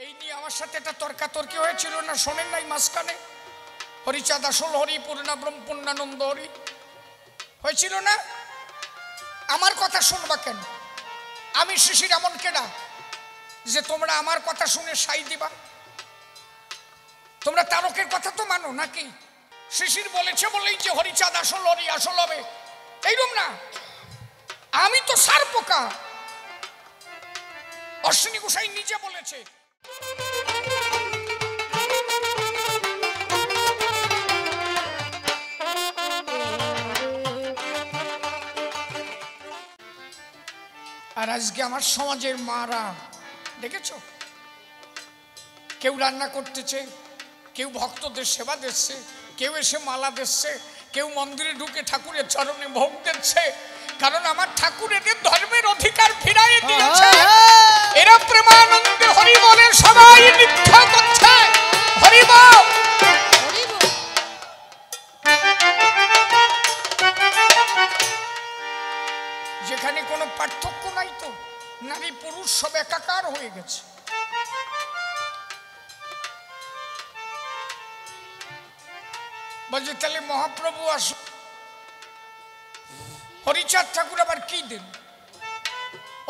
এই নিয়ে আমার সাথে একটা তর্কাতর্কি হয়েছিল না, শোনেন নাই মাঝখানে? হরিচাঁদ আসল হরি, পূর্ণা ব্রহ্ম পূর্ণানন্দ হরি হয়েছিল না? আমার কথা শুনবা কেন? আমি শিশির এমন কেনা যে তোমরা আমার কথা শুনে সাই দিবা? তোমরা তারকের কথা তো মানো নাকি? শিশির বলেছে বলেই যে হরিচাঁদ আসল হরি আসল হবে এইরকম না। আমি তো সার পোকা, অশ্বিনী গোসাই নিজে বলেছে। আর আজকে আমার সমাজের মারা দেখেছো, কেউ রান্না করতেছে, কেউ ভক্তদের সেবা দিচ্ছে, কেউ এসে মালা দিচ্ছে, কেউ মন্দিরে ঢুকে ঠাকুরের চরণে ভোগ দিচ্ছে, কারণ আমার ঠাকুর এদের ধর্মের অধিকার ফিরাইয়ে দিয়েছে। এরা প্রেমানন্দে হরি বলে সবাই মিথ্যা করছে। হরি বল। যেখানে কোনো পার্থক্য নাই তো, নারী পুরুষ সব একাকার হয়ে গেছে। বলছে তাহলে মহাপ্রভু আসুন, হরিচাঁদ ঠাকুর আবার কি দিন?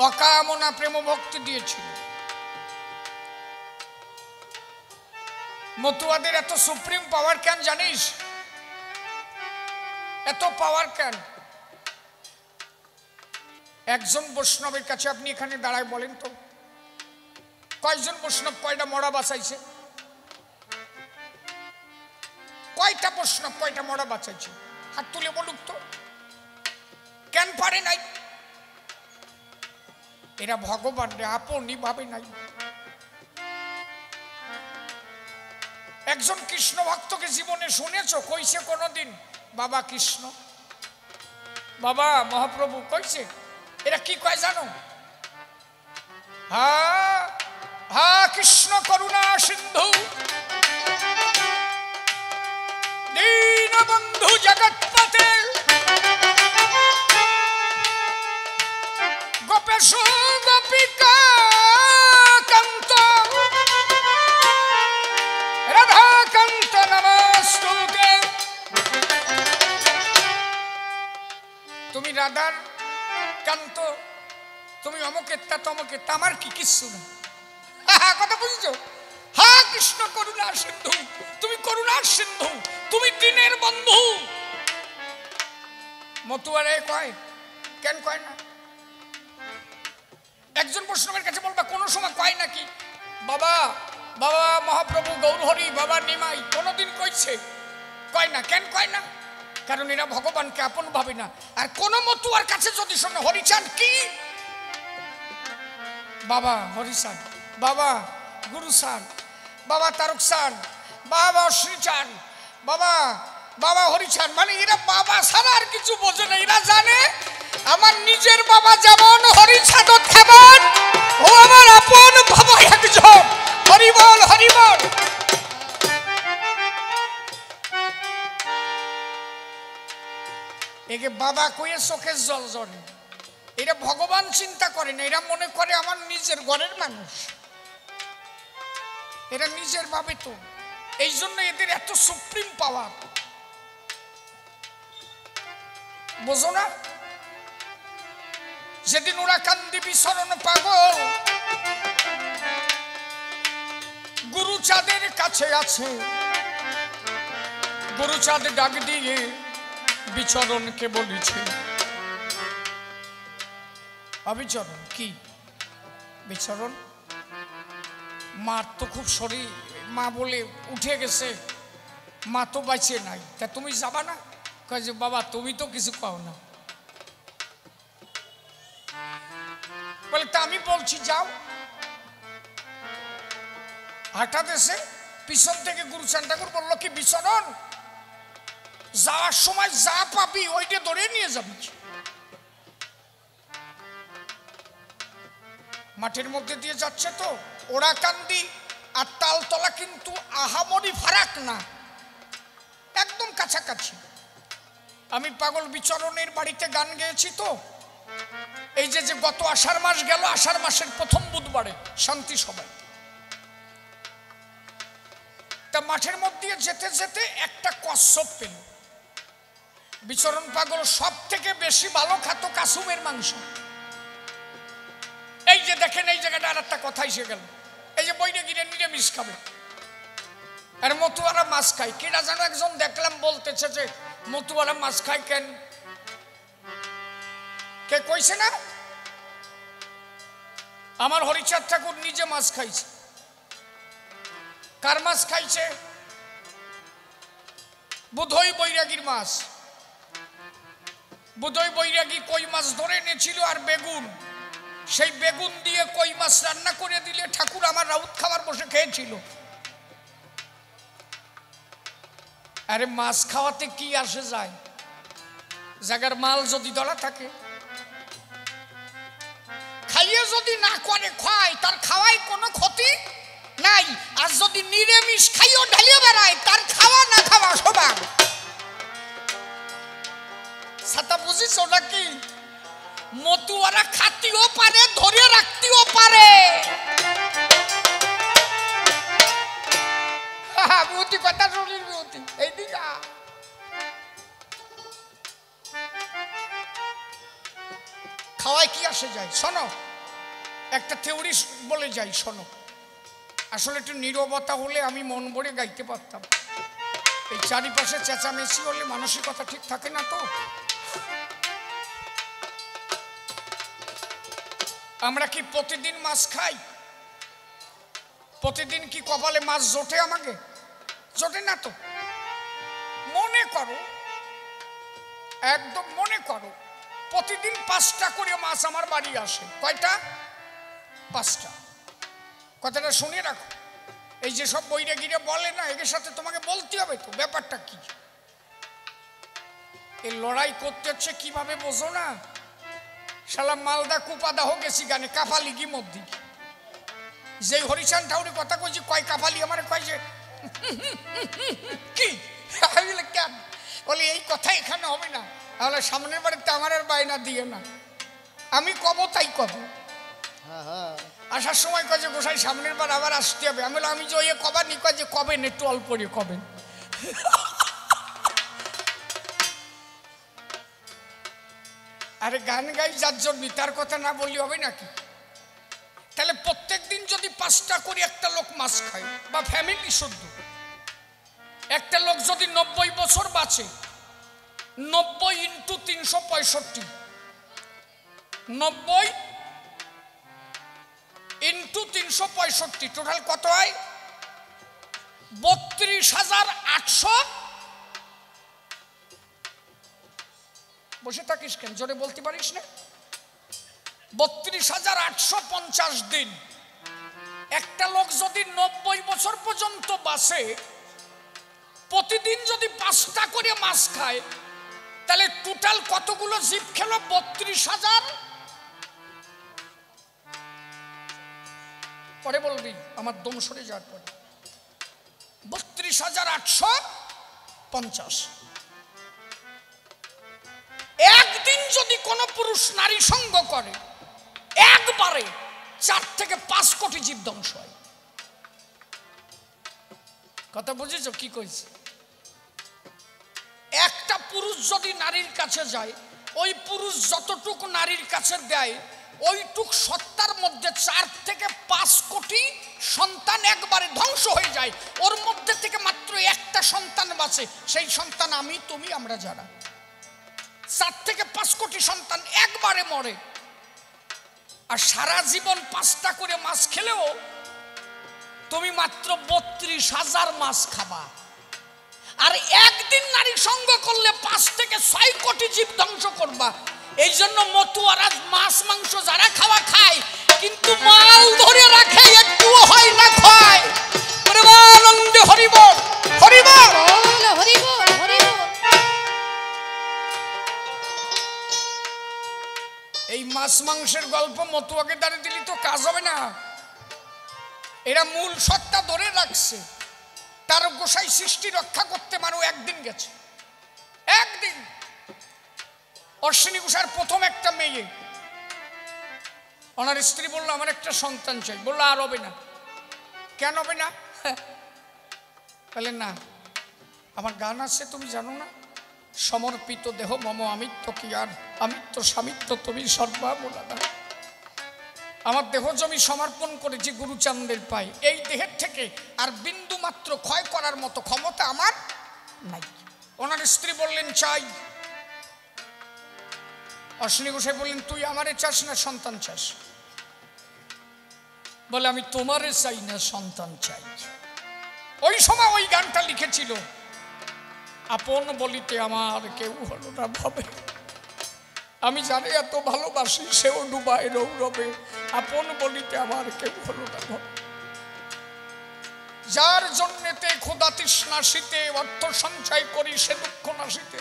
অকামনা প্রেম ভক্তি দিয়েছিল। মতুয়াদের এত সুপ্রিম পাওয়ার কেন জানিস? এত পাওয়ার কেন? একজন বৈষ্ণবের কাছে আপনি এখানে দাঁড়ায় বলেন তো, কয়জন বৈষ্ণব কয়টা মরা বাঁচাইছে? কয়টা বৈষ্ণব কয়টা মরা বাঁচাইছে? হাত তুলে বলুক তো। কেন পারে নাই? এরা ভগবান আপনি ভাবে নাই। একজন কৃষ্ণ ভক্তকে জীবনে শুনেছো কইছে কোনদিন বাবা কৃষ্ণ, বাবা মহাপ্রভু কইছে? এরা কি কয় জানো? হা হা কৃষ্ণ করুণা সিন্ধু দীনবন্ধু জগৎপতে গোপেশু গোপিকা কান্ত রাধা কান্ত নমস্তুতে। তুমি রাধার কান্ত, তুমি অমুকের তা তমুকের তা, আমার কি কিচ্ছু না। কথা বুঝছো? হা কৃষ্ণ করুণা সিন্ধু, তুমি করুণার সিন্ধু, তুমি দিনের বন্ধু। মতুয়ারে কয়, কেন কয় না? একজন বৈষ্ণবের কাছে বলবা কোন সময় কয় নাকি বাবা বাবা মহাপ্রভু গৌরহরি বাবা নিমাই? কোনদিন কইছে? কয় না। কেন কয় না? কারণ এরা ভগবানকে আপন ভাবে না। আর কোন মতুয়ার কাছে যদি শোনো হরিচাঁদ কি, বাবা হরিচাঁদ, বাবা গুরু সান, বাবা তারক সান, বাবা শ্রীচাঁদ, বাবা বাবা হরিচাঁদ, মানে এরা বাবা ছাড়া আর কিছু বোঝে না। এরা জানে আমার নিজের বাবা যেমন হরিচাঁদ তেমন ও আমার আপন বাবা একজন। হরি বল হরি বল। একে বাবা কয়ে চোখের জল জলে। এরা ভগবান চিন্তা করে না, এরা মনে করে আমার নিজের ঘরের মানুষ। এরা নিজের ভাবে তো, এই জন্য এদের এত সুপ্রিম পাওয়ার। বোঝো না? যেদিন ওরা কান্দি বিচরণ পাগল গুরুচাঁদের কাছে আছে, গুরুচাঁদ ডাক দিয়ে বিচরণকে বলেছে, অবিচরণ কি বিচরণ? মার তো খুব শরীর, মা বলে উঠে গেছে, মা তো বাঁচে নাই, তা তুমি যাবা না? কয় যে বাবা তুমি তো কিছু পাও না। বলে তা আমি বলছি যাও। হঠাৎ এসে পিছন থেকে গুরুচাঁদ ঠাকুর বললো কি বিচরণ, যাওয়ার সময় যা পাবি ওইটা ধরে নিয়ে যাবি। মাঠের মধ্যে দিয়ে যাচ্ছে তো, ওরা কান্দি আর তালতলা কিন্তু আহামরি ফারাক না, একদম কাছাকাছি। আমি পাগল বিচরণের বাড়িতে গান গেয়েছি তো, এই যে গত আষাঢ় মাস গেল, আষাঢ় মাসের প্রথম বুধবারে শান্তি সভায় তা মাঠের মধ্যে যেতে যেতে একটা কচ্ছপ পেল। বিচরণ পাগল সব থেকে বেশি ভালো খাত কাসুমের মাংস। এই যে দেখেন এই জায়গাটা আর একটা কথা এসে গেল, এই যে বইটা গিরে নিরামিষ খাবে আর মতুয়ারা মাছ খায়। কিনা যেন একজন দেখলাম বলতেছে যে মতুয়ারা মাছ খায় কেন, কে কইছে না? আমার হরিচাঁদ ঠাকুর নিজে মাছ খাইছে। কার মাছ খাইছে? বুধই বৈরাগীর মাছ। বুধই বৈরাগী কই মাছ ধরে এনেছিল আর বেগুন, সেই বেগুন দিয়ে কই মাছ রান্না করে দিলে ঠাকুর আমার রাউত খাবার বসে খেয়েছিল। আরে মাছ খাওয়াতে কি আসে যায়, জায়গার মাল যদি ধরা থাকে। খাইয়ে যদি না করে খায় তার খাওয়ায় কোনো ক্ষতি নাই, আর যদি নিরামিষ খাইও ঢালিয়ে বেড়ায় তার খাওয়া না খাওয়া সমান। সাতা বুঝিস নাকি? মতুয়ারা খাতিও পারে, ধরে রাখতেও পারে। বিউতি কথা শুনিস বিউতি, এইদিকে খাওয়ায় কি আসে যায়? শোনো, একটা থিওরি বলে যাই, শোনো। আসলে একটু নীরবতা হলে আমি মন ভরে গাইতে পারতাম। এই চারিপাশে চেঁচামেচি হলে মানসিকতা ঠিক থাকে না। তো আমরা কি প্রতিদিন মাছ খাই? প্রতিদিন কি কপালে মাছ জোটে? আমাকে জোটে না তো। মনে করো, একদম মনে করো, প্রতিদিন 5টা করে মাছ আমার বাড়ি আসে। কয়টা? 5টা। কথাটা শুনে রাখো। এই যে সব বইরে গিরে বলে না, এর সাথে তোমাকে বলতে হবে তো ব্যাপারটা কি। এই লড়াই করতে হচ্ছে কিভাবে বোঝো না? শালা মালদা কুপাদাহ গেছি গানে কাপালি কি মধ্যে, যে হরিচান ঠাকুরের কথা কইছি কয় কাপালি আমার কয় যে কি কেন বলে এই কথা এখানে হবে না, তাহলে সামনের বাড়িতে আমার আর বায়না দিয়ে না, আমি কব তাই কব। আসার সময় কয় যে গোসাই সামনের বার আবার আসতে হবে। আমি বললাম আমি যে ওই কবার নি, কয় যে কবেন, একটু অল্প করে কবেন। আরে গান গাই যার জন্য, তার কথা না বললে হবে নাকি? তাহলে প্রত্যেক দিন যদি 5টা করে একটা লোক মাছ খায়, বা ফ্যামিলি শুদ্ধ একটা লোক যদি 90 বছর বাঁচে, 90 × 365, 90 × 365 টোটাল কত হয়? 32,800। বসে থাকিস কেন, জোরে বলতে পারিস না? 32,850 দিন। একটা লোক যদি 90 বছর পর্যন্ত বাঁচে, প্রতিদিন যদি 5টা করে মাছ খায়, তাহলে টোটাল কতগুলো জীব খেলো? 32,000। পরে বলবি, আমার দম সরে যাওয়ার পরে। 32,850। একদিন যদি কোনো পুরুষ নারী সঙ্গ করে, একবারে 4 থেকে 5 কোটি জীব ধ্বংস হয়। কথা বুঝেছ কি কইছে? একটা পুরুষ যদি নারীর কাছে যায়, ওই পুরুষ যতটুকু নারীর কাছে দেয়, ওইটুক সত্তার মধ্যে 4 থেকে 5 কোটি সন্তান একবারে ধ্বংস হয়ে যায়। ওর মধ্যে থেকে মাত্র একটা সন্তান বাঁচে, সেই সন্তান আমি, তুমি, আমরা যারা। 4 থেকে 5 কোটি সন্তান একবারে মরে। আর সারা জীবন 5টা করে মাছ খেলেও তুমি মাত্র 32,000 মাছ খাবা। আর একদিন নারী সঙ্গ করলে 5 থেকে 6 কোটি জীব ধ্বংস করবা। এই জন্য মতুয়ারা মাছ মাংস যারা খাওয়া খায়, কিন্তু মাল ধরে রাখে, একটুও হয় না খায়। প্রেমানন্দে হরিবল হরিবল হরিবল হরিবল। এই মাছ মাংসের গল্প মতুয়াকে দাঁড়িয়ে দিলি তো কাজ হবে না। এরা মূল সত্তা ধরে রাখছে। তার গোসাই সৃষ্টি রক্ষা করতে মানো একদিন গেছে। একদিন অশ্বিনী গোসাইয়ের প্রথম একটা মেয়ে, ওনার স্ত্রী বললো আমার একটা সন্তান চাই। বললো আর হবে না। কেন হবে না? বলে না, আমার গান আছে তুমি জানো না, সমর্পিত দেহ মম আমিত্ব কি আর আমিত্ব স্বামিত্ব তুমি সর্বামূলাদা। আমার দেহ জমি সমর্পণ করেছি গুরুচাঁদের পাই। এই দেহের থেকে আর বিন্দু মাত্র ক্ষয় করার মতো ক্ষমতা আমার নাই। ওনার স্ত্রী বললেন চাই। অশ্বিনী গোসাই বললেন তুই আমারে চাস না সন্তান চাস? বলে আমি তোমারে চাই না, সন্তান চাই। ওই সময় ওই গানটা লিখেছিল, আপন বলিতে আমার কেউ হলো না ভবে, আমি জানি এত ভালোবাসি সেও ডুবায় রৌরবে, আপন বলিতে আমার কেউ হলো না ভবে। যার জন্যেতে ক্ষুধা তৃষ্ণা শীতে অর্থ সঞ্চয় করি সে দুঃখ নাশিতে,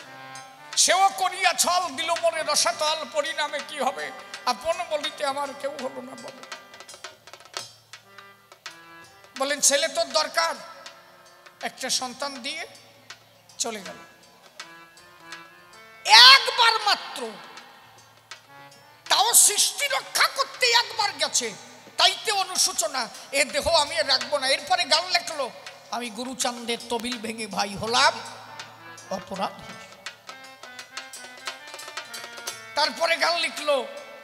সেও করিয়া ছল দিল মনে রসাতল, পরিণামে কি হবে আপন বলিতে আমার কেউ হলো না ভবে। বলেন ছেলে তোর দরকার, একটা সন্তান দিয়ে চলে গেল। একবার মাত্র, তাও সৃষ্টি রক্ষা করতে একবার গেছে, তাইতে অনুশোচনা, এ দেহ আমি রাখবো না। এরপরে গান লেখলো, আমি গুরুচাঁদের তবিল ভেঙে ভাই হলাম অপরাধী। তারপরে গান লিখলো,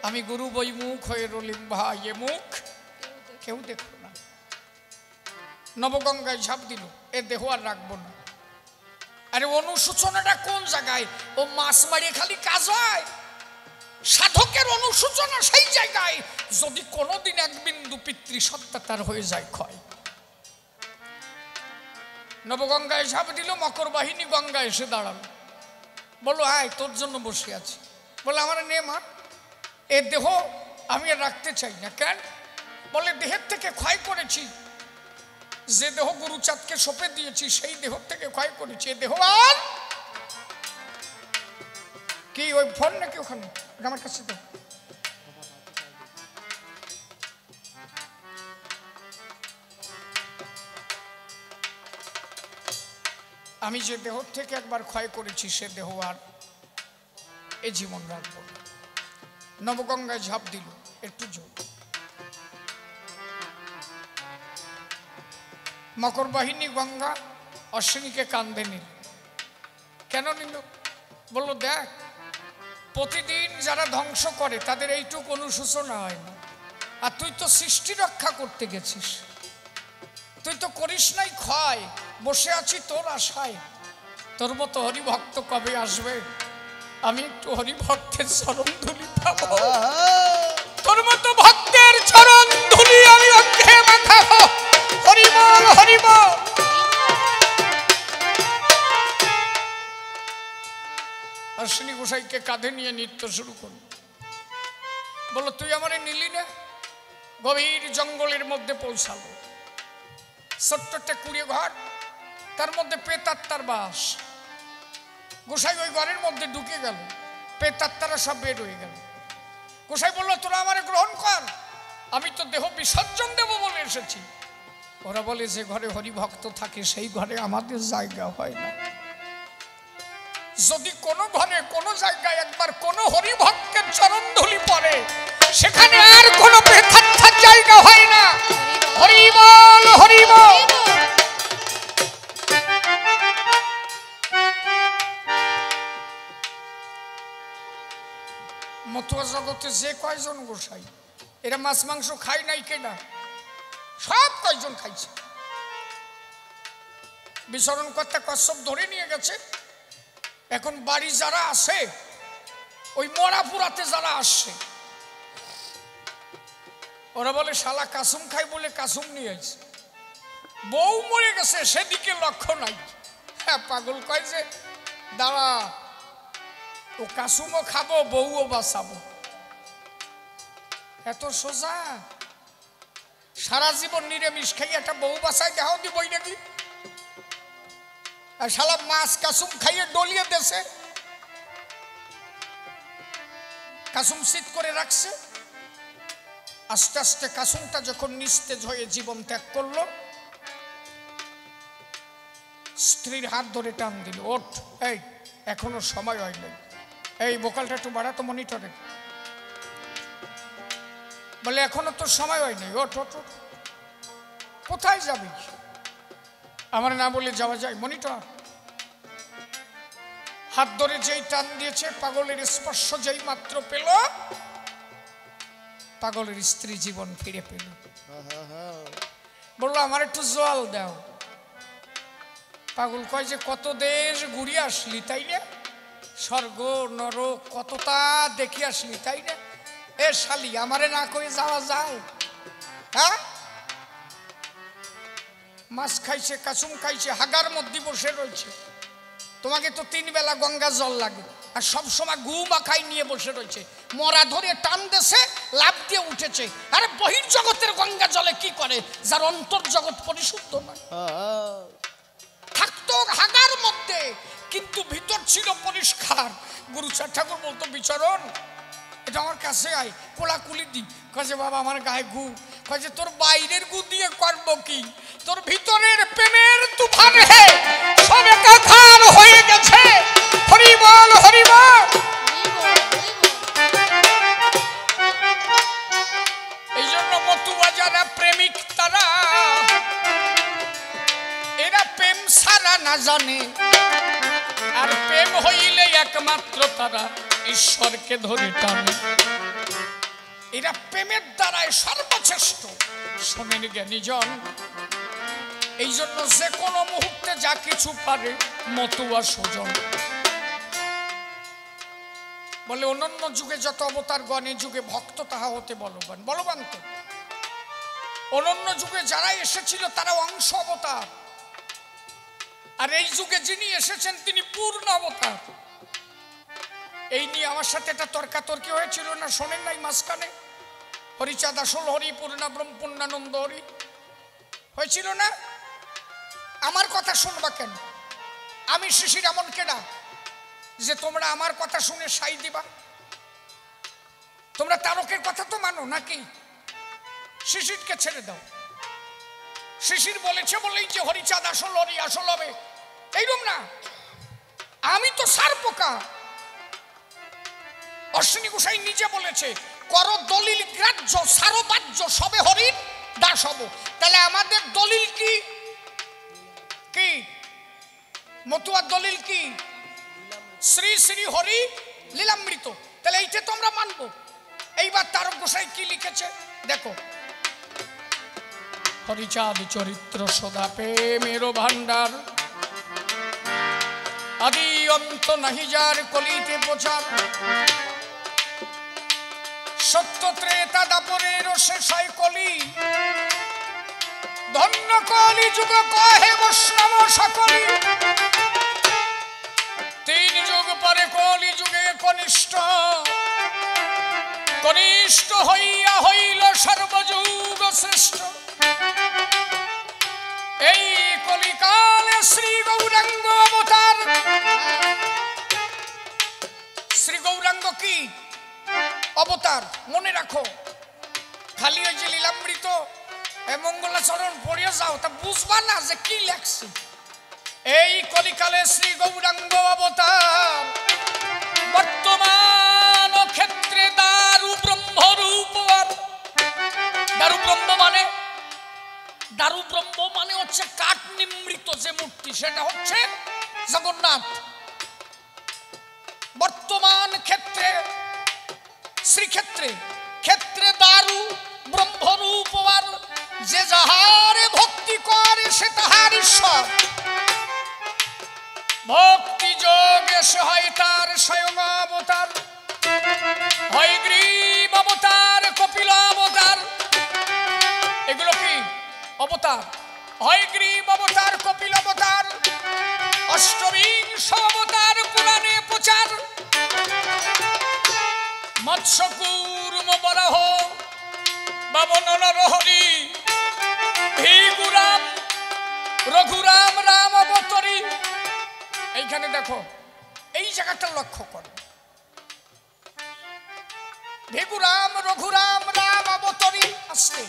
আমি গুরু বই মুখ হয়ে রলিম ভাই এ মুখ কেউ দেখলো না। নবগঙ্গায় ঝাঁপ দিল, এ দেহ আর রাখবো না। আরে অনুশোচনাটা কোন জায়গায়? ও মাছ মারিয়ে খালি কাজ হয়? সাধকের অনুশোচনা সেই জায়গায় যদি কোনোদিন এক বিন্দু পিতৃসত্তা তার হয়ে যায় ক্ষয়। নবগঙ্গায় ঝাঁপ দিল, মকর বাহিনী গঙ্গা এসে দাঁড়ালো, বললো আয় তোর জন্য বসে আছি। বলে আমার নে মা, এ দেহ আমি আর রাখতে চাই না। কেন? বলে দেহের থেকে ক্ষয় করেছি, যে দেহ গুরুচাঁদকে সঁপে দিয়েছি সেই দেহ থেকে ক্ষয় করেছি, এ দেহ আর কি ওই ফোন নাকি ওখানে আমার কাছে তো। আমি যে দেহ থেকে একবার ক্ষয় করেছি সে দেহ আর এ জীবন রাখবো না। নবগঙ্গায় ঝাঁপ দিল, একটু জোর। মকর বাহিনী গঙ্গা অশ্বিনীকে কান্দে নিল। কেন নিল? বললো দেখ, প্রতিদিন যারা ধ্বংস করে তাদের এইটুক অনুশোচনা হয় না, আর তুই তো সৃষ্টি রক্ষা করতে গেছিস, তুই তো করিস নাই ক্ষয়, বসে আছি তোর আশায়। তোর মতো হরিভক্ত কবে আসবে? আমি একটু হরিভক্তের চরণ ধুলি পাবো, তোর মতো ভক্তের চরণ ধুলি আমি অক্ষে মাখাবো। হরিবল হরিবল। অশ্বিনী গোসাইকে কাঁধে নিয়ে নৃত্য শুরু করল। বললো তুই আমারে নিলি না? গভীর জঙ্গলের মধ্যে পৌঁছালো, ছোট্ট একটা কুড়িয়ে ঘর, তার মধ্যে প্রেতাত্মার বাস। গোসাই ওই ঘরের মধ্যে ঢুকে গেল, প্রেতাত্মারা সব বের হয়ে গেল। গোসাই বললো তোরা আমারে গ্রহণ কর, আমি তো দেহ বিসর্জন দেবো বলে এসেছি। ওরা বলে যে ঘরে হরিভক্ত থাকে সেই ঘরে আমাদের জায়গা হয় না। যদি কোনো ঘরে কোনো জায়গায় একবার কোনো হরিভক্তের চরণ ধুলি পড়ে, সেখানে আর কোনো প্রেতাত্মার জায়গা হয় না। হরিবল হরিবল। মতুয়া জগতে যে কয়জন গোসাই এরা মাছ মাংস খায় নাই কেনা, সব কয়জন খাইছে। বিচরণ কর্তা কশ্যপ ধরে নিয়ে গেছে। এখন বাড়ি যারা আসে, ওই মরাপুরাতে যারা আসছে, ওরা বলে শালা কাসুম খাই বলে কাসুম নিয়ে আসছে। বউ মরে গেছে সেদিকে লক্ষ্য নাই। হ্যাঁ, পাগল কয় যে দাঁড়া, ও কাসুমও খাবো বউও বাঁচাবো। এত সোজা? সারা জীবন নিরামিষ খাই একটা বউ বাঁচাই দেখাও দিবই নাকি? আর শালা মাছ কাসুম খাইয়ে ডলিয়ে দেশে কাসুম শীত করে রাখছে। আস্তে আস্তে কাসুমটা যখন নিস্তেজ হয়ে জীবন ত্যাগ করলো, স্ত্রীর হাত ধরে টান দিল, ওঠ, এই এখনো সময় হয় নাই, এই বোকালটা একটু বাড়াতো মনিটরে। বলে এখনো তোর সময় হয় নাই, ওঠ ওঠ ওঠ। কোথায় যাবি? আমার না বলে যাওয়া যায়? মনিটর হাত ধরে যেই টান দিয়েছে, পাগলের স্পর্শ যেই মাত্র পেল, পাগলের স্ত্রী জীবন ফিরে পেল। বললো আমার একটু জল দাও। পাগল কয় যে কত দেশ ঘুরিয়ে আসলি তাই না, স্বর্গ নরক কতটা দেখে আসলি তাই না, এ শালি আমারে না করে যাওয়া যায়? হ্যাঁ, মাছ খাইছে, কাসুম খাইছে, হাগার মধ্যে বসে রয়েছে, তোমাকে তো 3 বেলা গঙ্গা জল লাগে, আর সব সময় গু মাখাই নিয়ে বসে রয়েছে, মরা ধরে টান দেশে লাভ দিয়ে উঠেছে। আরে বহির জগতের গঙ্গা জলে কি করে যার অন্তর জগৎ পরিশুদ্ধ নয়? থাকতো হাগার মধ্যে কিন্তু ভিতর ছিল পরিষ্কার। গুরুচার ঠাকুর বলতো বিচরণ এটা আমার কাছে আয়, কোলাকুলি দি। কাজে বাবা আমার গায়ে গু। কাজে তোর বাইরের গু দিয়ে করবো কি, তোর ভিতরের প্রেমের তুফান হে সব একাকার হয়ে গেছে। হরি বল হরি বল। এই জন্য মতুয়া যারা প্রেমিক তারা, এরা প্রেম সারা না জানে, আর প্রেম হইলে একমাত্র তারা ঈশ্বরকে ধরে টানে। এরা প্রেমের দ্বারাই সর্বশ্রেষ্ঠ। শোনেন জ্ঞানীজন, এই জন্য যে কোনো মুহূর্তে যা কিছু পারে মতুয়া সুজন। বলে অনন্য যুগে যত অবতার গণে যুগে ভক্ত তাহা হতে বলবান। বলবান তো অনন্য যুগে যারা এসেছিল তারা অংশ অবতার, আর এই যুগে যিনি এসেছেন তিনি পূর্ণ অবতার। এই নিয়ে আমার সাথে একটা তর্কাতর্কি হয়েছিল না, শোনেন নাই মাঝখানে? হরিচাঁদ আসল হরি, পূর্ণা ব্রহ্ম পূর্ণানন্দ হরি হয়েছিল না? আমার কথা শুনবা কেন? আমি শিশির এমন কেনা যে তোমরা আমার কথা শুনে সাই দিবা? তোমরা তারকের কথা তো মানো নাকি? শিশিরকে ছেড়ে দাও। শিশির বলেছে বলেই যে হরিচাঁদ আসল হরি আসল হবে এইরকম না। আমি তো সার পোকা। অশ্বিনী গোসাই নিজে বলেছে কর দলিল গ্রাহ্য সারবাহ্য সবে হরির দাস হব। তাহলে আমাদের দলিল কি? কি মতুয়ার দলিল কি? শ্রী শ্রী হরি লীলামৃত। তাহলে এইটা তো আমরা মানবো। এইবার তারক গোসাই কি লিখেছে দেখো। হরিচাঁদ চরিত্র সদা প্রেমের ভান্ডার, আদি অন্ত নাহি যার কলিতে প্রচার। সত্য ত্রেতা দাপরের শেষ হয় কলি, ধন্য কলি যুগ কহে বৈষ্ণব সকলি। 3 যুগ পরে কলি যুগে কনিষ্ঠ, কনিষ্ঠ হইয়া হইল সর্বযুগ শ্রেষ্ঠ। এই কলিকালে শ্রী গৌরাঙ্গ অবতার। শ্রী গৌরাঙ্গ কি অবতার? মনে রাখো, খালি ওই যে লীলামৃত মঙ্গলাচরণ পড়িয়ে যাও তা বুঝবা না যে কি লেখছি। এই কলিকালে শ্রী গৌরাঙ্গ অবতার, বর্তমান ক্ষেত্রে দারু ব্রহ্মরূপ। দারু ব্রহ্ম মানে, দারু ব্রহ্ম মানে হচ্ছে কাঠ নিমৃত যে মূর্তি, সেটা হচ্ছে জগন্নাথ। বর্তমান ক্ষেত্রে শ্রীক্ষেত্রে, ক্ষেত্রে দারু ব্রহ্মরূপ। যে যাহারে ভক্তি করে সে তাহার ঈশ্বর। ভক্তি যোগে সে হয় তার স্বয়ং অবতার, হয় গ্রীব অবতার, কপিল অবতার। এগুলো কি অবতার? হয় গ্রীব অবতার, কপিল অবতার, অষ্টবিংশ অবতার পুরাণে প্রচার। মৎস্য কূর্ম বরাহ বামন নরহরি, ভিগুরাম রঘুরাম রাম অবতরী। এইখানে দেখো, এই জায়গাটা লক্ষ্য করো। ভিগুরাম রঘুরাম রাম অবতরী আসছে।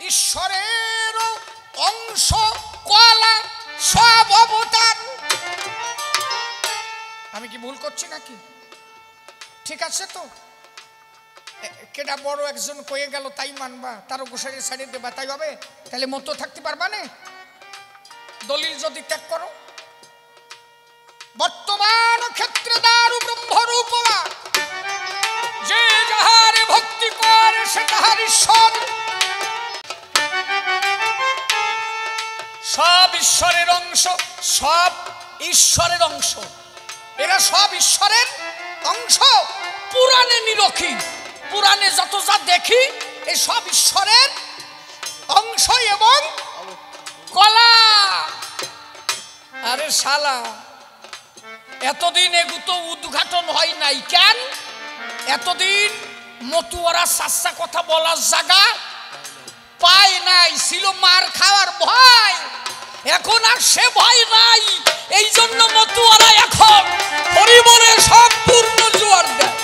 ঈশ্বরের অংশ কলা সব অবতার। আমি কি ভুল করছি নাকি? ঠিক আছে তো? কেটা বড় একজন কয়ে গেল তাই মানবা, তারও গোসাইয়ের সাইডে দেবা, তাই হবে? তাহলে মতো থাকতে পারবা না দলিল যদি ত্যাগ করো। বর্তমান ক্ষেত্রে দারু ব্রহ্মরূপ, যে যাহারে ভক্তি করে সে তাহার ঈশ্বর। সব ঈশ্বরের অংশ, সব ঈশ্বরের অংশ, এরা সব ঈশ্বরের অংশ। পুরাণে নিরখি, পুরাণে যত যা দেখি এই সব ঈশ্বরের অংশ এবং কলা। আরে শালা, এতদিন এগুতো উদ্ঘাটন হয় নাই কেন? এতদিন মতুয়ারা সাচ্চা কথা বলার জায়গা পায় নাই, ছিল মার খাওয়ার ভয়। এখন আর সে ভয় নাই, এই জন্য মতুয়ারা এখন হরিবলে সম্পূর্ণ জোর দেয়।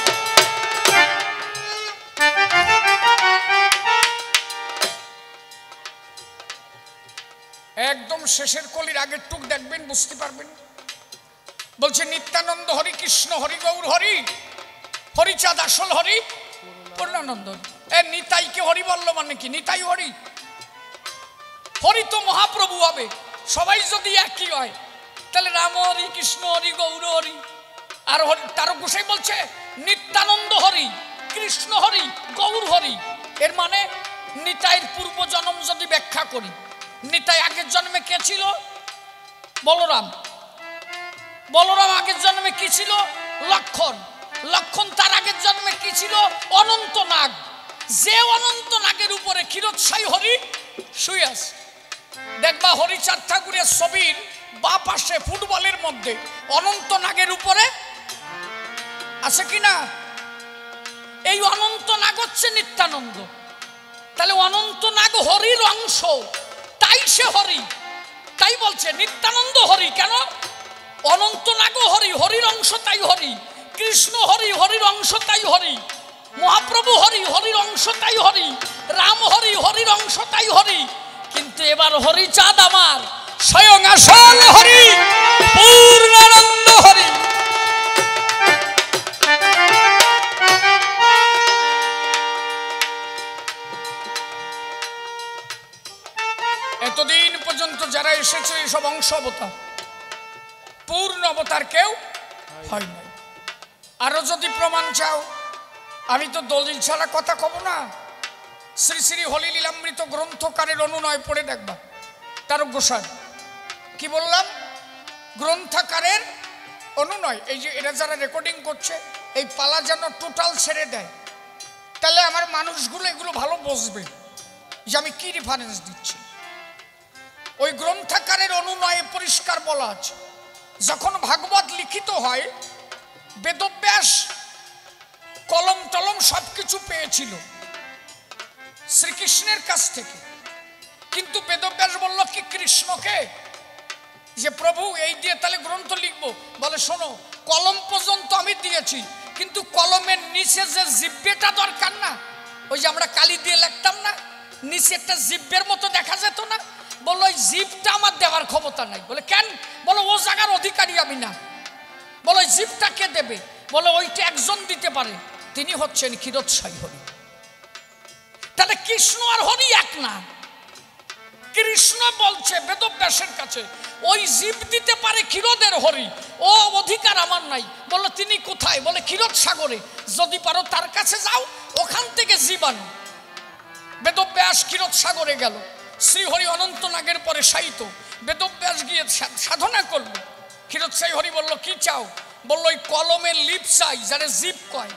একদম শেষের কলির আগের টুক দেখবেন, বুঝতে পারবেন। বলছে নিত্যানন্দ হরি, কৃষ্ণ হরি, গৌর হরি, হরিচাঁদ আসল হরি, পূর্ণানন্দ। এ নিতাইকে হরি বলল মানে কি? নিতাই হরি, হরি তো মহাপ্রভু হবে। সবাই যদি একই হয় তাহলে রাম হরি, কৃষ্ণ হরি, গৌর হরি। আর তার গোসাই বলছে নিত্যানন্দ হরি, কৃষ্ণ হরি, গৌর হরি। এর মানে নিতাইয়ের পূর্ব জন্ম যদি ব্যাখ্যা করি, নিতাই আগের জন্মে কে ছিল? বলরাম। বলরাম আগের জন্মে কি ছিল? লক্ষণ। লক্ষণ তার আগের জন্মে কি ছিল? অনন্ত নাগ। যে অনন্ত নাগের উপরে ক্ষীরোৎসাহী হরি শুয়ে আছে। দেখবা হরিচাঁদ ঠাকুরের ছবির বা পাশে ফুটবলের মধ্যে অনন্ত নাগের উপরে আছে কিনা? এই অনন্ত নাগ হচ্ছে নিত্যানন্দ। তাহলে অনন্ত নাগ হরির অংশ, তাই সে হরি। তাই বলছে নিত্যানন্দ হরি। কেন? অনন্ত নাগ হরি, হরির অংশ তাই হরি। কৃষ্ণ হরি, হরির অংশ তাই হরি। মহাপ্রভু হরি, হরির অংশ তাই হরি। রাম হরি, হরির অংশ তাই হরি। কিন্তু এবার হরিচাঁদ আমার স্বয়ং আসল হরি, পূর্ণানন্দ হরি। এতদিন পর্যন্ত যারা এসেছে এসব অংশ অবতার, পূর্ণ অবতার কেউ হয় নাই। আরো যদি প্রমাণ চাও, আমি তো দলিল ছাড়া কথা কব না। শ্রী শ্রী হলি লীলামৃত গ্রন্থকারের অনুনয় পড়ে দেখবা। তার গোসাই কি বললাম? গ্রন্থকারের অনুনয়। এই যে এরা যারা রেকর্ডিং করছে, এই পালা যেন টোটাল ছেড়ে দেয়, তাহলে আমার মানুষগুলো এগুলো ভালো বুঝবে যে আমি কি রেফারেন্স দিচ্ছি। ওই গ্রন্থকারের অনুনয়ে পরিষ্কার বলা আছে, যখন ভাগবত লিখিত হয়, বেদব্যাস কলম টলম সবকিছু পেয়েছিল শ্রীকৃষ্ণের কাছ থেকে। কিন্তু বেদব্যাস বলল কি কৃষ্ণকে, যে প্রভু এই দিয়ে তাহলে গ্রন্থ লিখবো। বলে শোনো, কলম পর্যন্ত আমি দিয়েছি, কিন্তু কলমের নিচে যে জিব্বেটা দরকার না, ওই যে আমরা কালি দিয়ে লিখতাম না, নিচে একটা জিব্বের মতো দেখা যেত না, বললো ওই জিভটা আমার দেওয়ার ক্ষমতা নাই। বলে কেন? বলো ও জায়গার অধিকারী আমি না। বলো ওই জিভটা কে দেবে? বলে ওইটা একজন দিতে পারে, তিনি হচ্ছেন ক্ষীরোৎসাহী হরি। তাহলে কৃষ্ণ আর হরি এক না। কৃষ্ণ বলছে বেদব্যাসের কাছে ওই জীব দিতে পারে ক্ষীরোদের হরি, ও অধিকার আমার নাই। বললো তিনি কোথায়? বলে ক্ষীরোদ সাগরে, যদি পারো তার কাছে যাও, ওখান থেকে জীবান। বেদব্যাস ক্ষীরোদ সাগরে গেল। শ্রীহরি অনন্ত নাগের পরে শায়িত। বেদব্যাস গিয়ে সাধনা করলো। ক্ষীরোৎসাহী হরি বলল কি চাও? বললো ওই কলমের লিপ চাই, যারা জীব কয়।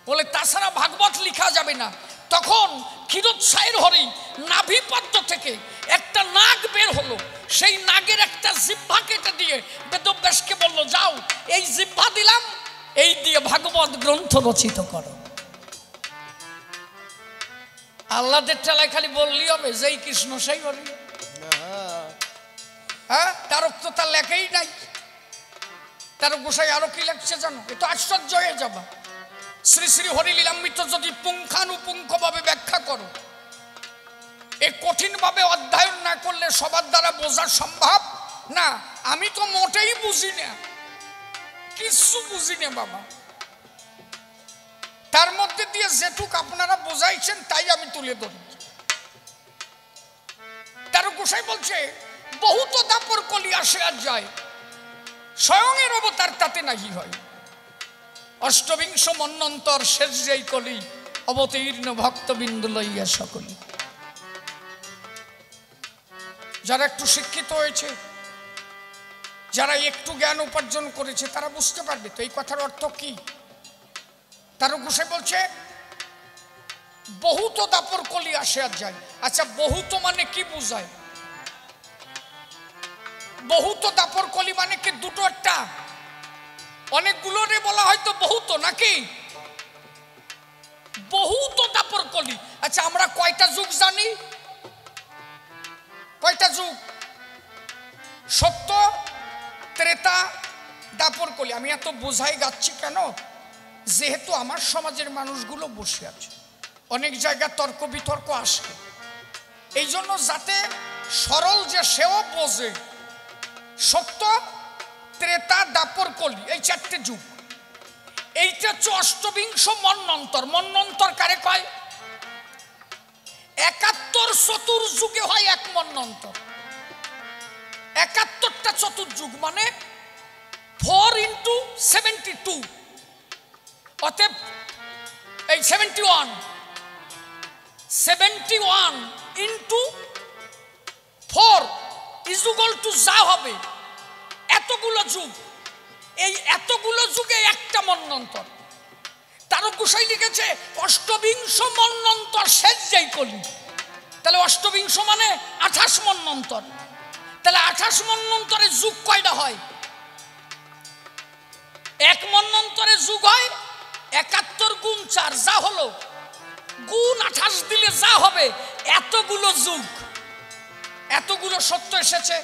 বলে তাছাড়া ভাগবত লিখা যাবে না। তখন ক্ষীরোৎসাহীর হরি নাভিপদ্ম থেকে একটা নাগ বের হলো, সেই নাগের একটা জিহ্বা কেটে দিয়ে বেদব্যাসকে বলল যাও, এই জিহ্বা দিলাম, এই দিয়ে ভাগবত গ্রন্থ রচিত করো। আল্লাহদের টেলায় খালি বললেই হবে যেই কৃষ্ণ সেই হরি। হ্যাঁ, তারক তো তার লেখাই নাই। তার গোসাই আরো কি লেখছে জানো? এ তো আশ্চর্য হয়ে যাবা। শ্রী শ্রী হরি লীলামৃত যদি পুঙ্খানুপুঙ্খ ভাবে ব্যাখ্যা করো, এ কঠিন ভাবে অধ্যয়ন না করলে সবার দ্বারা বোঝা সম্ভব না। আমি তো মোটেই বুঝি না, কিছু বুঝি না বাবা। তার মধ্যে দিয়ে যেটুক আপনারা বোঝাইছেন তাই আমি তুলে ধরি। তার গোসাই বলছে বহুত দাপর কলি আসে আর যায়, স্বয়ং এর অবতার তাতে নাহি হয়। অষ্টবিংশ মন্বন্তর শেষ যেই কলি, অবতীর্ণ ভক্তবিন্দু লইয়া সকলি। যারা একটু শিক্ষিত হয়েছে, যারা একটু জ্ঞান উপার্জন করেছে, তারা বুঝতে পারবে তো এই কথার অর্থ কি। তার গোসাই বলছে বহুত দাপর কলি আসে আর যায়। আচ্ছা, বহুত মানে কি বুঝায়? বহুত দাপর কলি মানে কি দুটো একটা? অনেকগুলো রে বলা হয়তো বহুত, নাকি? বহুত দাপর কলি। আচ্ছা, আমরা কয়টা যুগ জানি? কয়টা যুগ? সত্য, ত্রেতা, দাপর কলি। আমি এত বোঝাই যাচ্ছি কেন? যেহেতু আমার সমাজের মানুষগুলো বসে আছে, অনেক জায়গায় তর্ক বিতর্ক আসে, এই জন্য যাতে সরল যে সেও বোঝে। সত্য, ত্রেতা, দাপর কলি, এই চারটে যুগ। এইটা হচ্ছে অষ্টবিংশ মন্বন্তর। মন্বন্তর কারে কয়? ৭১ চতুর্যুগে হয় এক মন্বন্তর। ৭১টা চতুর্যুগ মানে 4 × 72, অতএব এই 71 × 4 = যা হবে এতগুলো যুগ। এই এতগুলো যুগে একটা মন্বন্তর। তার গোসাই লিখেছে অষ্টবিংশ মন্বন্তর শেষ যেই কলি। তাহলে অষ্টবিংশ মানে 28 মন্বন্তর। তাহলে 28 মন্বন্তরে যুগ কয়টা হয়? এক মন্বন্তরে যুগ হয় ৭১ × 4, যা হলো গুণ 28 দিলে যা হবে এতগুলো যুগ। এতগুলো সত্য এসেছে,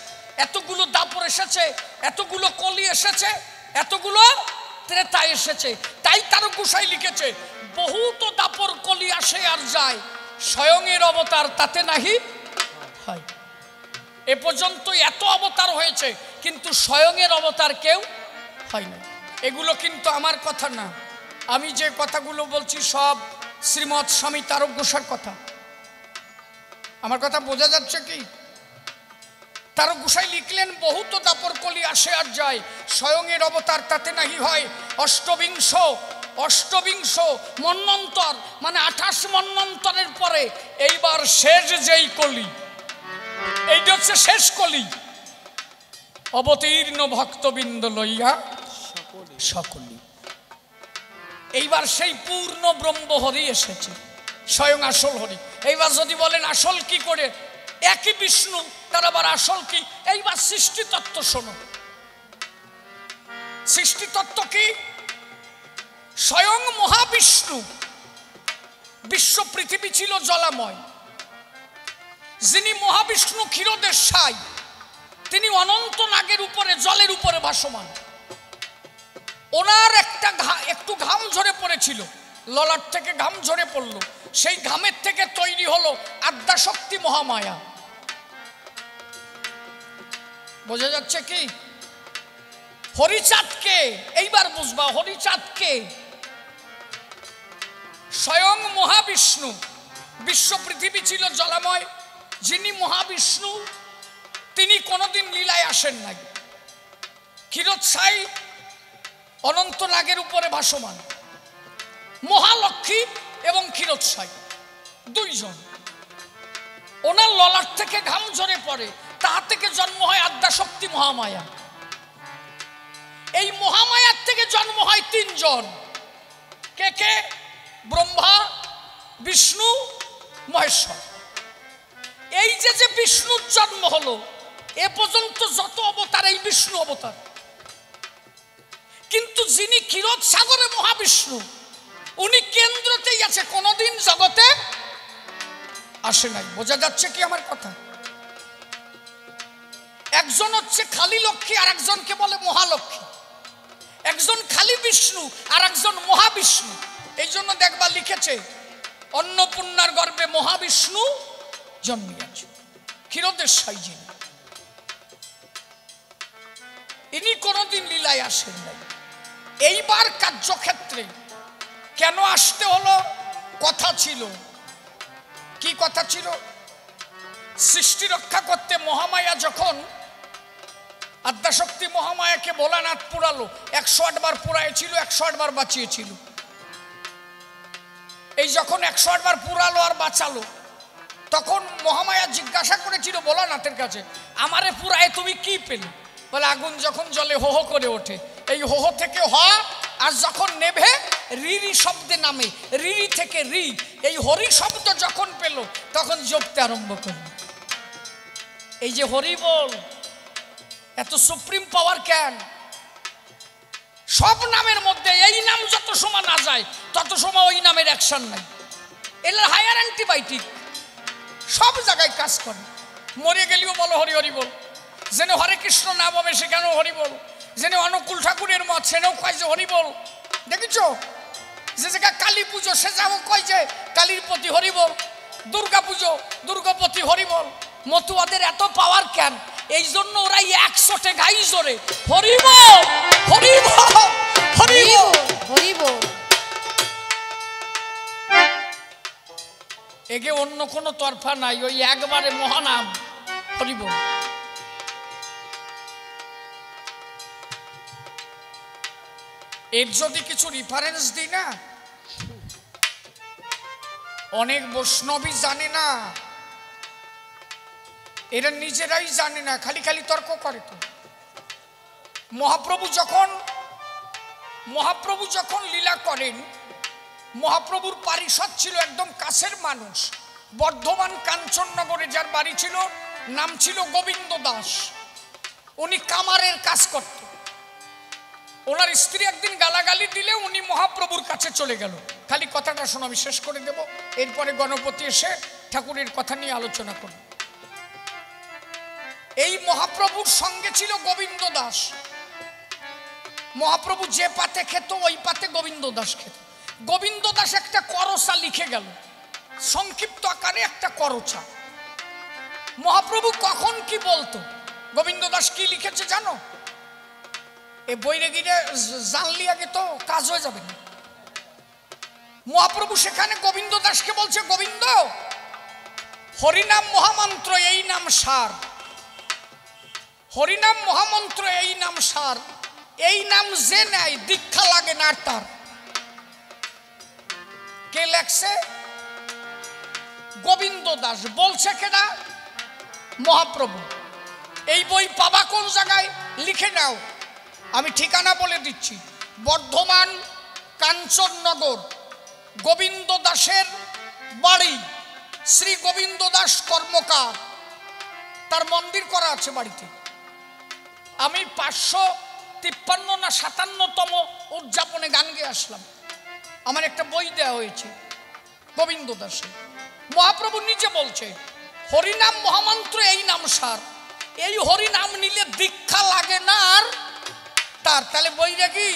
এতগুলো দাপর এসেছে, এতগুলো কলি এসেছে, এতগুলো ত্রেতা এসেছে। তাই তার গোসাই লিখেছে বহুত দাপর কলি আসে আর যায়, স্বয়ং এর অবতার তাতে নাহি হয়। এ পর্যন্ত এত অবতার হয়েছে, কিন্তু স্বয়ং এর অবতার কেউ হয় না। এগুলো কিন্তু আমার কথা না, আমি যে কথাগুলো বলছি সব শ্রীমৎ স্বামী তারক গোসার কথা। আমার কথা বোঝা যাচ্ছে কি? তারক গোসাই লিখলেন বহুত দাপর কলি আসে আর যায়, স্বয়ং এর অবতার তাতে নাহি হয়। অষ্টবিংশ মন্বন্তর মানে 28 মন্বন্তরের পরে এইবার শেষ যেই কলি, এইটা হচ্ছে শেষ কলি। অবতীর্ণ ভক্তবৃন্দ লইয়া সকলি। এইবার সেই পূর্ণ ব্রহ্ম হরি এসেছে, স্বয়ং আসল হরি। এইবার যদি বলেন আসল কি করে? একই বিষ্ণু, তার আবার আসল কি? এইবার সৃষ্টি তত্ত্ব শোনো। সৃষ্টি তত্ত্ব কি? স্বয়ং মহাবিষ্ণু, বিশ্ব পৃথিবী ছিল জলাময়। যিনি মহাবিষ্ণু ক্ষীরোদের সাই, তিনি অনন্ত নাগের উপরে জলের উপরে ভাসমান। ওনার একটু ঘাম ঝরে পড়েছিল, ললাট থেকে ঘাম ঝরে পড়লো, সেই ঘামের থেকে তৈরি হলো আদ্যাশক্তি মহামায়া। বোঝা যাচ্ছে কি? হরিচাঁদকে এইবার বুঝবা, হরিচাঁদকে স্বয়ং মহাবিষ্ণু, বিশ্ব পৃথিবী ছিল জলাময়। যিনি মহাবিষ্ণু তিনি কোনোদিন লীলায় আসেন নাই। ক্ষীরোৎসাই অনন্ত নাগের উপরে ভাসমান। মহালক্ষ্মী এবং ক্ষীরোৎসাই দুইজন। ওনার ললাট থেকে ঘাম ঝরে পড়ে, তাহা থেকে জন্ম হয় আদ্যাশক্তি মহামায়া। এই মহামায়ার থেকে জন্ম হয় 3 জন। কে কে? ব্রহ্মা, বিষ্ণু, মহেশ্বর। এই যে বিষ্ণুর জন্ম হলো, এ পর্যন্ত যত অবতার এই বিষ্ণু অবতার। কিন্তু যিনি ক্ষীরোদ সাগরে মহাবিষ্ণু, উনি কেন্দ্রতেই আছে, কোনোদিন জগতে আসে নাই। বোঝা যাচ্ছে কি আমার কথা? একজন হচ্ছে খালি লক্ষ্মী, আর একজনকে বলে মহালক্ষ্মী। একজন খালি বিষ্ণু আর একজন মহাবিষ্ণু। এই জন্য দেখবা লিখেছে অন্নপূর্ণার গর্ভে মহাবিষ্ণু জন্মিয়াছে। ক্ষীরোদের সাই যিনি, ইনি কোনোদিন লীলায় আসেন নাই। এইবার কার্যক্ষেত্রে কেন আসতে হলো? কথা ছিল। কি কথা ছিল? সৃষ্টি রক্ষা করতে মহামায়া যখন আদ্যাশক্তি মহামায়াকে ভোলানাথ পুরালো, 108 বার পুরাইছিল, 108 বার বাঁচিয়েছিল। এই যখন 108 বার পুরালো আর বাঁচালো, তখন মহামায়া জিজ্ঞাসা করেছিল ভোলানাথের কাছে, আমারে পুরায় তুমি কি পেলে? বলে আগুন যখন জলে হো হো করে ওঠে, এই হো হো থেকে হ, আর যখন নেভে রিরি শব্দে নামে, রিরি থেকে রি, এই হরি শব্দ যখন পেল তখন জপতে আরম্ভ করল। এই যে হরি বল, এত সুপ্রিম পাওয়ার কেন? সব নামের মধ্যে এই নাম যত সময় না যায় তত সময় ওই নামের অ্যাকশন নাই। এর হায়ার অ্যান্টিবায়োটিক সব জায়গায় কাজ করে। মরে গেলেও বলো হরি হরি বল, যেন হরে কৃষ্ণ নাম হবে সেখানেও হরি বল, যেন অনুকূল ঠাকুরের মত সেটাও কয় যে হরি বল। দেখেছ যে জায়গায় কালী পুজো সে যাও কয় যে কালীর প্রতি হরি বল, দুর্গা পুজো দুর্গাপতি হরি বল। মতুয়াদের এত পাওয়ার কেন? এই জন্য ওরা 100 গাই জোরে হরি বল হরি বল হরি বল হরি বল। এগে অন্য কোনো তরফা নাই, ওই একবারে মহানাম হরি বল। এর যদি কিছু রেফারেন্স দিই না, অনেক বৈষ্ণবী জানে না, এরা নিজেরাই জানে না, খালি খালি তর্ক করে। তো মহাপ্রভু যখন লীলা করেন, মহাপ্রভুর পারিষদ ছিল একদম কাছের মানুষ, বর্ধমান কাঞ্চননগরে যার বাড়ি ছিল, নাম ছিল গোবিন্দ দাস। উনি কামারের কাজ করত। ওনার স্ত্রী একদিন গালাগালি দিলে উনি মহাপ্রভুর কাছে চলে গেল। খালি কথাটা শোনো, আমি শেষ করে দেব, এরপরে গণপতি এসে ঠাকুরের কথা নিয়ে আলোচনা করব। এই মহাপ্রভুর সঙ্গে ছিল গোবিন্দ দাস। মহাপ্রভু যে পাতে খেত ওই পাতে গোবিন্দ দাস খেত। গোবিন্দ দাস একটা করচা লিখে গেল, সংক্ষিপ্ত আকারে একটা করচা। মহাপ্রভু কখন কি বলতো? গোবিন্দ দাস কি লিখেছে জানো? এই বইরে গিয়ে জানলি আগে তো কাজ হয়ে যাবে না। মহাপ্রভু সেখানে গোবিন্দ দাসকে বলছে, গোবিন্দ, হরিনাম মহামন্ত্র এই নাম সার, হরিনাম মহামন্ত্র এই নাম সার, এই নাম যে নেয় দীক্ষা লাগে না তার। কে লেখছে? গোবিন্দ দাস। বলছে কেনা? মহাপ্রভু। এই বই পাবা কোন জায়গায়? লিখে নাও, আমি ঠিকানা বলে দিচ্ছি। বর্ধমান কাঞ্চননগর গোবিন্দ দাসের বাড়ি, শ্রী গোবিন্দ দাস কর্মকার, তার মন্দির করা আছে বাড়িতে। আমি 553 না 57তম উদযাপনে গান গেয়ে আসলাম। আমার একটা বই দেওয়া হয়েছে গোবিন্দ দাসের। মহাপ্রভু নিজে বলছে, হরিনাম মহামন্ত্র এই নাম সার, এই হরিনাম নিলে দীক্ষা লাগে না আর তার। তাহলে বইটা কি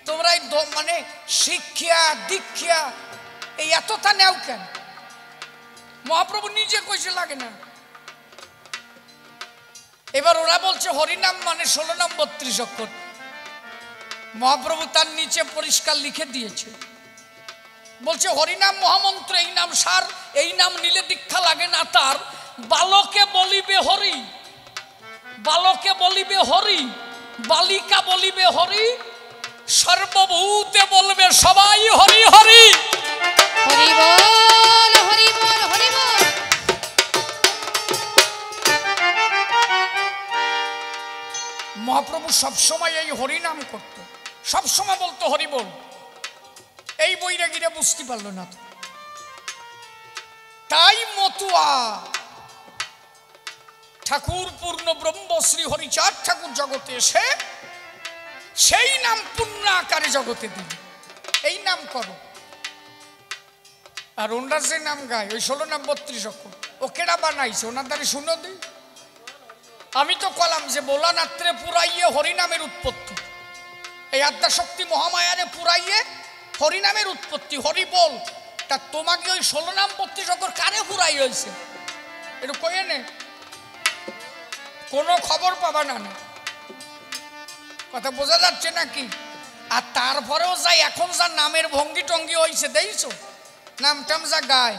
তোমরা মানে শিক্ষা দীক্ষা এই এতটা নেও কেন? মহাপ্রভু নিজে কইছে লাগে না। এবার ওরা বলছে হরিনাম মানে 16 নাম 32 অক্ষর। মহাপ্রভু তার নিচে পরিষ্কার লিখে দিয়েছে, বলছে হরিনাম মহামন্ত্র এই নাম সার, এই নাম নিলে দীক্ষা লাগে না তার। বালকে বলিবে হরি, বালকে বলিবে হরি, বালিকা বলিবে হরি, সর্বভূতে বলবে সবাই হরি হরি হরি বল হরি বল হরি বল। মহাপ্রভু সবসময় এই হরিনাম করত, সবসময় বলতো হরি বল। এই বইটা গিরে বুঝতে পারলো না তো, তাই মতুয়া ঠাকুর পূর্ণ ব্রহ্ম শ্রী হরিচাঁদ ঠাকুর জগতে এসে সেই নাম পূর্ণ আকারে জগতে দিল, এই নাম করো। আর ওনারা যে নাম গায় ওই 16 নাম 32 অক্ষর, ও কেডা বানাইছে? ওনার দ্বারা শুনো দিই। আমি তো কলাম যে ভোলানাত্রে পুরাইয়ে হরিনামের উৎপত্তি, এই আদ্যাশক্তি মহামায়ারে পুরাইয়ে হরিনামের উৎপত্তি, হরি বল। তা তোমাকে ওই 16 নাম 32 অক্ষর কারে পুরাই হয়েছে একটু কয়ে নে, কোনো খবর পাবা না। কথা বোঝা যাচ্ছে নাকি? আর তারপরেও যাই এখন যা নামের ভঙ্গি টঙ্গি হয়েছে দেখছো, নাম টাম যা গায়,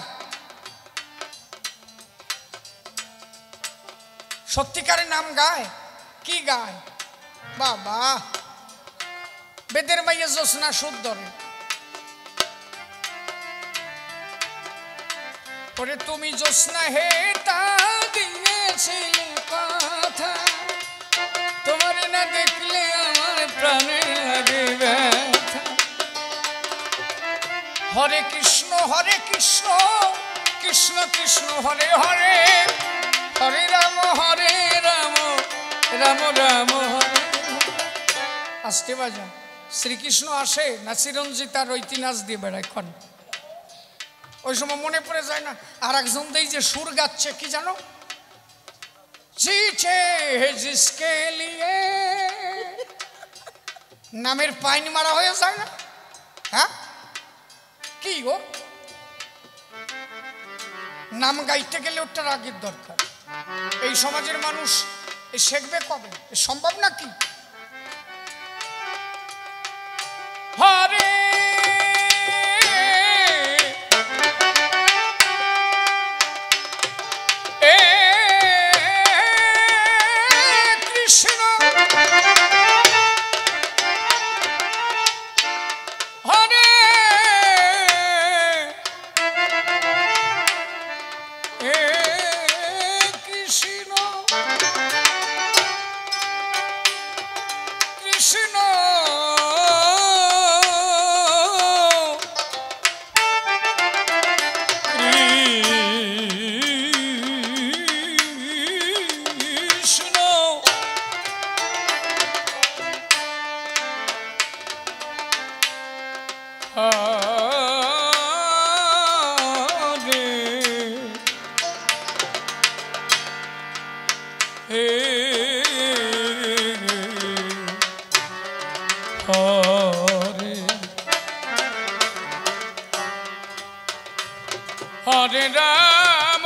সত্যিকারের নাম গায় কি গায় বাবা। বেদের মাইয়ে জোসনা সুদ ধরে পরে তুমি জোসনা হেটা দিয়েছিলে কথা, তোমার না দেখলে আমার প্রাণে লাগে ব্যথা। হরে কৃষ্ণ কৃষ্ণ কৃষ্ণ হরে হরে, হরে রাম রাম রাম হরে। আসতে বাজা শ্রীকৃষ্ণ আসে না চিরঞ্জিত আর ঐতি নাচ দিয়ে বেড়ায় খন, ওই সময় মনে পড়ে যায় না। আর একজন দেই যে সুর গাচ্ছে কি জানো, জিছে জিসকে লিয়ে, নামের পাইন মারা হয়ে যায় না। হ্যাঁ কি গো, নাম গাইতে গেলে ওটা রাগের দরকার। এই সমাজের মানুষ শিখবে কবে, সম্ভব নাকি? হরে কৃষ্ণ হরে কৃষ্ণ কৃষ্ণ হরে রাম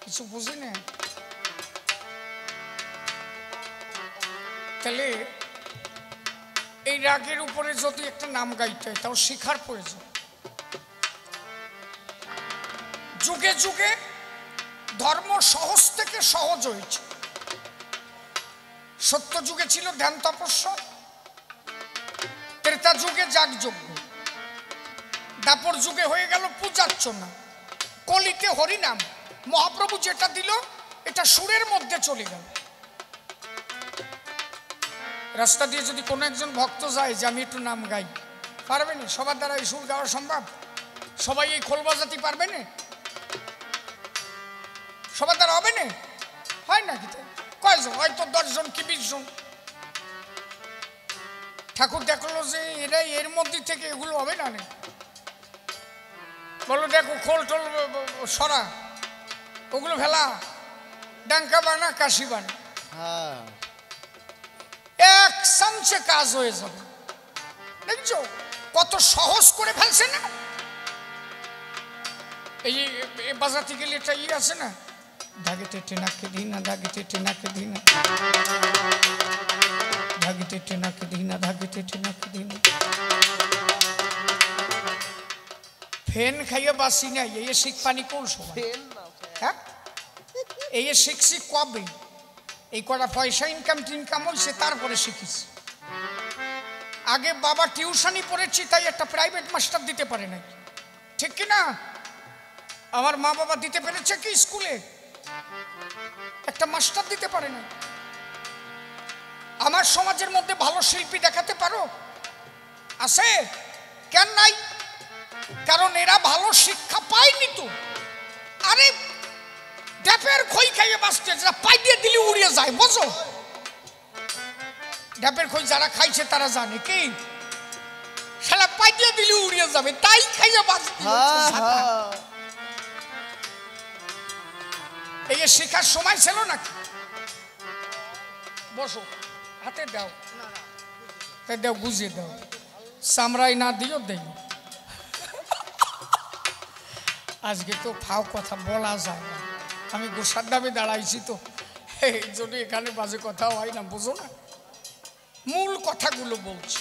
কিছু বুঝি না। তাহলে এই রাগের উপরে যদি একটা নাম গাইতে হয় তাও শিখার প্রয়োজন। যুগে যুগে ধর্ম সহজ থেকে সহজ হয়েছে। সত্য যুগে ছিল ধ্যান তপস্যা, ত্রেতা যুগে যাগযজ্ঞ, দাপর যুগে হয়ে গেল পূজার্চনা, কলিতে হরিনাম। মহাপ্রভু যেটা দিল এটা সুরের মধ্যে চলে গেল। রাস্তা দিয়ে যদি কোনো একজন ভক্ত যায় যে আমি একটু নাম গাই, পারবে না? সবার দ্বারা এই সুর গাওয়া সম্ভব? সবাই এই খোল বাজাতে পারবে না? সবার দ্বারা হবে না? হয় নাকি? কয়জন? হয়তো 10 জন কি 20 জন। ঠাকুর দেখলো যে এরা এর মধ্যে থেকে এগুলো হবে না। বলো দেখো খোল টোল সরা, ওগুলো ফেলা, ডাঙ্কা বানা কাশি বানা, এক চামচে কাজ হয়ে যাবে। দেখছো কত সহজ করে ফেলছে না? এই বাজাতে গেলে এটা আছে না, धागिते टिनाके धीना धागिते टिनाके धीना धागिते टिनाके धीना धागिते टिनाके धीना ফেন খাইয়ে বাসি না এই শিখ পানি কোন সময় হ্যাঁ এই শিখছি কবে এই কটা পয়সা ইনকাম হইছে তারপরে শিখিস আগে বাবা টিউশনি পড়েছি তাই একটা প্রাইভেট মাস্টার দিতে পারে না ঠিক কি না আমার মা বাবা দিতে পেরেছে কি স্কুলে একটা মাস্টার দিতে পারে না আমার সমাজের মধ্যে ভালো শিল্পী দেখাতে পারো আছে কেন নাই কারণ এরা ভালো শিক্ষা পায়নি তো আরে ড্যাপের খই খাইয়ে বাঁচতে যারা পাই দিয়ে দিলে উড়িয়ে যায় বুঝো ড্যাপের খই যারা খাইছে তারা জানে কি শালা পাই দিয়ে দিলে উড়িয়ে যাবে তাই খাইয়ে বাঁচতে এই শিখার সময় ছিল নাকি বসো হাতে দাও দাও বুঝিয়ে দাও সামরাই না দিও দেই আজকে তো ফাও কথা বলা যায় না আমি গোসার দামে দাঁড়াইছি তো এই জন্য এখানে বাজে কথা হয় না বুঝো না মূল কথাগুলো বলছি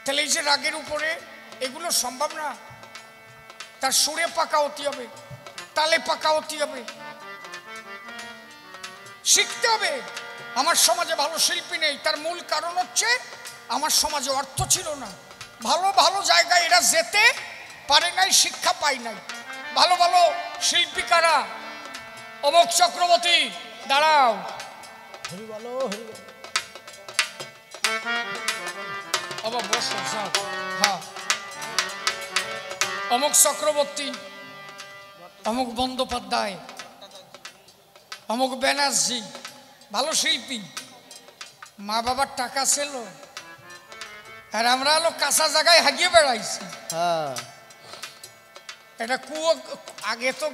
তাহলে এই যে রাগের উপরে এগুলো সম্ভব না তার সুরে পাকা হতে হবে তালে পাকা হতে হবে শিখতে হবে আমার সমাজে ভালো শিল্পী নেই তার মূল কারণ হচ্ছে আমার সমাজে অর্থ ছিল না ভালো ভালো জায়গায় এরা যেতে পারে নাই শিক্ষা পায় নাই ভালো ভালো শিল্পী কারা অমোক চক্রবর্তী দাঁড়াও হরি বলো বাবা বসো হ্যাঁ অমোক চক্রবর্তী অমোক বন্দ্যোপাধ্যায় অমোক ব্যানার্জি ভালো শিল্পী মা বাবার টাকা ছিল আর আমরা হলো কাঁচা জায়গায় হাগিয়ে বেড়াইছি এটা কুয়ো আগে তো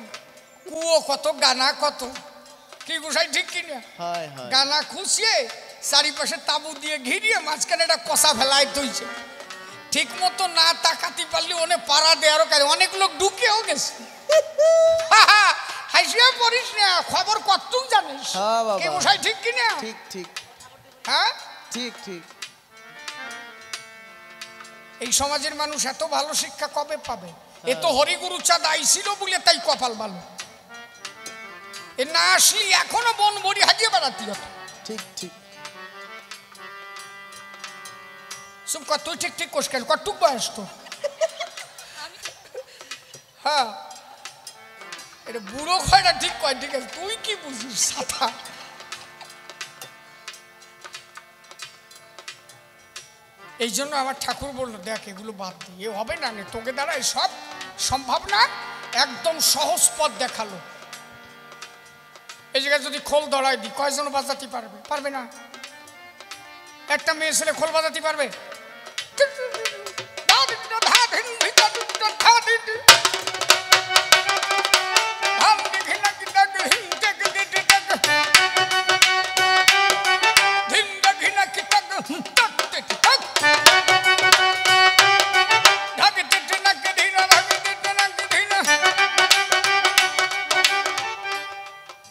কুয়ো কত গানা কত কি গোসাই ঠিক কিনা গানা খুশিয়ে চারিপাশে তাবু দিয়ে ঘিরিয়ে মাঝখানে একটা কষা ফেলায় তুইছে ঠিক মতো না তাকাতে পারলে ওনে পাড়া দেওয়ারও কাজ অনেক লোক ঢুকেও গেছে হাসিয়া পড়িস না খবর কতটুক জানিস কি গোসাই ঠিক কিনা ঠিক ঠিক হ্যাঁ ঠিক ঠিক এই সমাজের মানুষ এত ভালো শিক্ষা কবে পাবে এ তো হরিগুরু চাঁদ আইছিল বলে তাই কপাল ভালো এ না আসলি এখনো বন বড়ি হাজিয়ে বেড়াতি হতো ঠিক ঠিক সব কত ঠিক ঠিক কোষ কেন কতটুক বয়স তো হ্যাঁ এটা বুড়ো খয়টা ঠিক কয় ঠিক আছে তুই কি বুঝিস সাথা এই জন্য আমার ঠাকুর বললো দেখ এগুলো বাদ দিয়ে হবে না তোকে দ্বারা সব সম্ভব না একদম সহজ পথ দেখালো এই জায়গায় যদি খোল ধরাই দিই কয়জন বাজাতে পারবে পারবে না একটা মেয়ে ছেলে খোল বাজাতে পারবে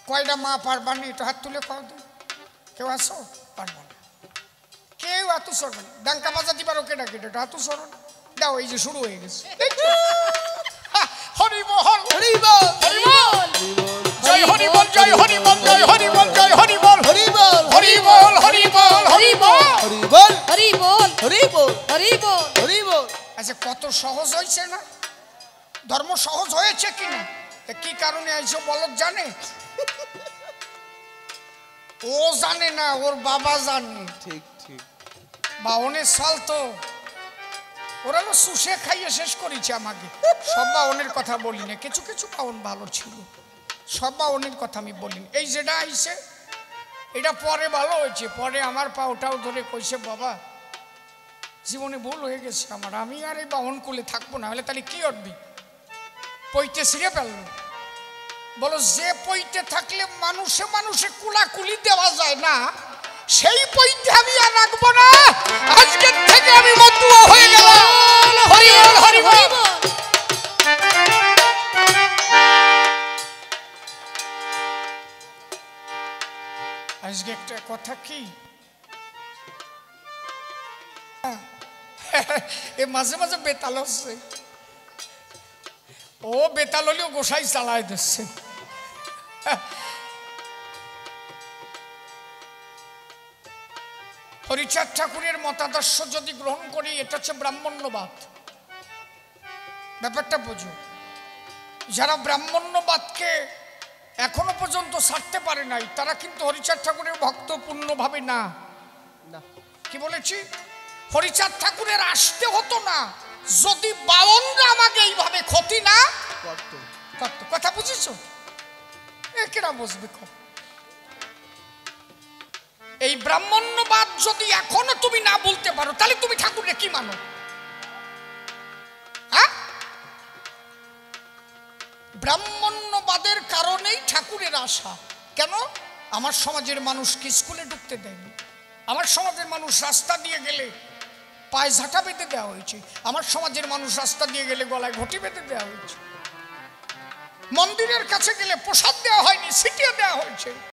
কয়টা মা পারবানি একটু হাত তুলে কও দিন কেউ আসো পারবা না কেউ হাতু সরবে না ডাঙ্কা বাজাতে পারো কেটা কেটে একটু হাতু সরো না দাও এই যে শুরু হয়ে গেছে হরি বল হরি বল হরি বল জয় হরি বল জয় হরি বল জয় হরি বল জয় হরি বল হরি বল হরি বল হরি বল হরি বল হরি বল হরি বল হরি বল হরি বল হরি বল আচ্ছা কত সহজ হয়েছে না ধর্ম সহজ হয়েছে কিনা কি কারণে আইছো বলত জানে ও জানে না ওর বাবা জানে ঠিক ঠিক বাউনের সাল তো ওরা তো সুষে খাইয়ে শেষ করেছে আমাকে সব বাউনের কথা বলি না কিছু কিছু বাউন ভালো ছিল সব বাউনের কথা আমি বলি না এই যেটা আইছে এটা পরে ভালো হয়েছে পরে আমার পাওটাও ধরে কইছে বাবা জীবনে ভুল হয়ে গেছে আমার আমি আর এই বাউন কুলে থাকবো না হলে তাহলে কি উঠবি পইতে ছিঁড়ে ফেললো বলো যে পইতে থাকলে মানুষে মানুষে কুলাকুলি দেওয়া যায় না সেই পইতে আমি আর রাখবো না আজকের থেকে আমি মতুয়া হয়ে গেলাম হরি বল হরি বল কথা কি এ মাঝে মাঝে বেতাল হচ্ছে, ও বেতাল হলেও গোসাই চালায় দিচ্ছে। হরিচাঁদ ঠাকুরের মতাদর্শ যদি গ্রহণ করি, এটা হচ্ছে ব্রাহ্মণ্যবাদ। ব্যাপারটা বোঝো, যারা ব্রাহ্মণ্যবাদকে এখনো পর্যন্ত ছাড়তে পারে নাই, তারা কিন্তু হরিচাঁদ ঠাকুরের ভক্ত পূর্ণভাবে না। কি বলেছি? হরিচাঁদ ঠাকুরের আসতে হতো না যদি বাউনরা আমাকে এইভাবে ক্ষতি না করতো। কথা বুঝেছ? একেরা বুঝবে। এই ব্রাহ্মণ্যবাদ যদি এখনো তুমি না বলতে পারো, তাহলে তুমি ঠাকুরকে কি মানো? হ্যাঁ, ব্রাহ্মণ্যবাদের কারণেই ঠাকুরের আশা। কেন? আমার সমাজের মানুষকে স্কুলে ঢুকতে দেয়নি, আমার সমাজের মানুষ রাস্তা দিয়ে গেলে পায়ে ঝাঁটা বেঁধে দেওয়া হয়েছে, আমার সমাজের মানুষ রাস্তা দিয়ে গেলে গলায় ঘটি বেঁধে দেওয়া হয়েছে, মন্দিরের কাছে গেলে প্রসাদ দেওয়া হয়নি, ছিটিয়ে দেওয়া হয়েছে।